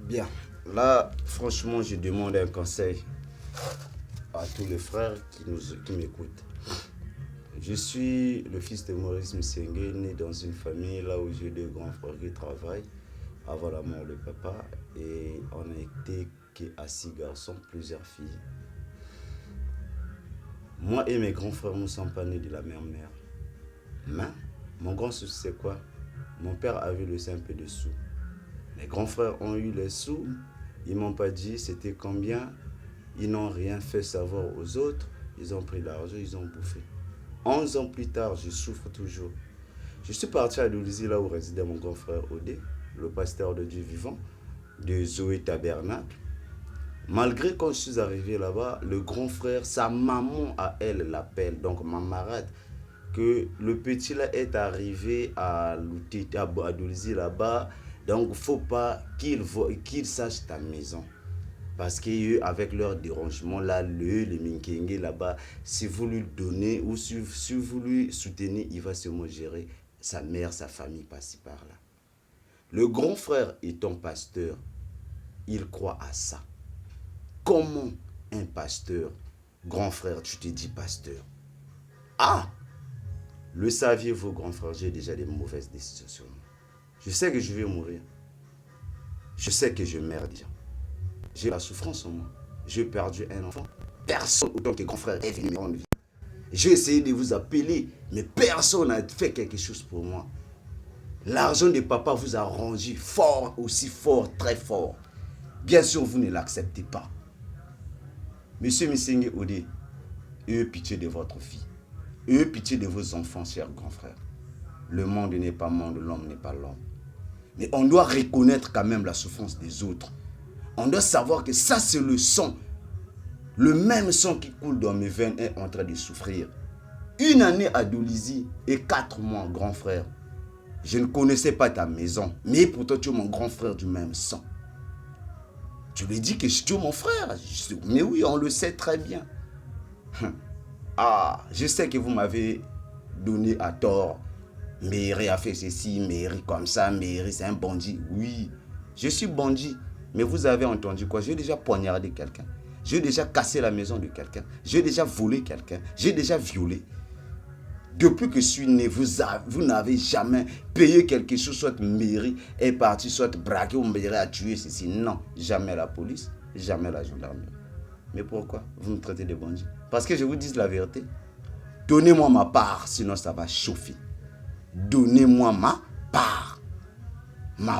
Bien, là, franchement, je demande un conseil à tous les frères qui m'écoutent. Je suis le fils de Maurice Msenge, né dans une famille là où j'ai deux grands frères qui travaillent avant la mort de papa. Et on a été qu'à 6 garçons, plusieurs filles. Moi et mes grands frères ne sommes pas nés de la même mère. Mais mon grand souci, c'est quoi? Mon père avait le simple de sous. Mes grands frères ont eu les sous. Ils ne m'ont pas dit c'était combien. Ils n'ont rien fait savoir aux autres. Ils ont pris l'argent, ils ont bouffé. 11 ans plus tard, je souffre toujours. Je suis parti à Louisi, là où résidait mon grand frère Odé, le pasteur de Dieu vivant, de Zoé Tabernacle. Malgré quand je suis arrivé là-bas, le grand frère, sa maman à elle l'appelle, donc ma marade, que le petit là est arrivé à Louisi là-bas, donc il ne faut pas qu'il sache ta maison. Parce qu'eux, avec leur dérangement, là, les Minkenge là-bas, si vous lui donnez ou si vous lui soutenez, il va se gérer sa mère, sa famille, par-ci, par-là. Le grand frère étant pasteur, il croit à ça. Comment un pasteur, grand frère, tu te dis pasteur? Ah! Le saviez-vous, grand frère, j'ai déjà des mauvaises décisions. Je sais que je vais mourir. Je sais que je meurs déjà. J'ai la souffrance en moi. J'ai perdu un enfant. Personne, autant que grand frère, est venu me rendre vie. J'ai essayé de vous appeler, mais personne n'a fait quelque chose pour moi. L'argent de papa vous a rendu fort, aussi fort, très fort. Bien sûr, vous ne l'acceptez pas. Monsieur Msenge Odé, ayez pitié de votre fille. Ayez pitié de vos enfants, chers grands frères. Le monde n'est pas monde, l'homme n'est pas l'homme. Mais on doit reconnaître quand même la souffrance des autres. On doit savoir que ça, c'est le sang. Le même sang qui coule dans mes veines est en train de souffrir. Une année à Louisi et 4 mois, grand frère. Je ne connaissais pas ta maison, mais pourtant tu es mon grand frère du même sang. Tu lui dis que tu es mon frère. Mais oui, on le sait très bien. Ah, je sais que vous m'avez donné à tort. Mairie a fait ceci, Mairie comme ça, Mairie c'est un bandit. Oui, je suis bandit. Mais vous avez entendu quoi? J'ai déjà poignardé quelqu'un. J'ai déjà cassé la maison de quelqu'un. J'ai déjà volé quelqu'un. J'ai déjà violé. Depuis que je suis né, vous n'avez jamais payé quelque chose, soit mairie est parti, soit braqué ou mairie a tué ceci. Non, jamais la police, jamais la gendarmerie. Mais pourquoi vous me traitez de bandit? Parce que je vous dis la vérité. Donnez-moi ma part, sinon ça va chauffer. Donnez-moi ma part. Ma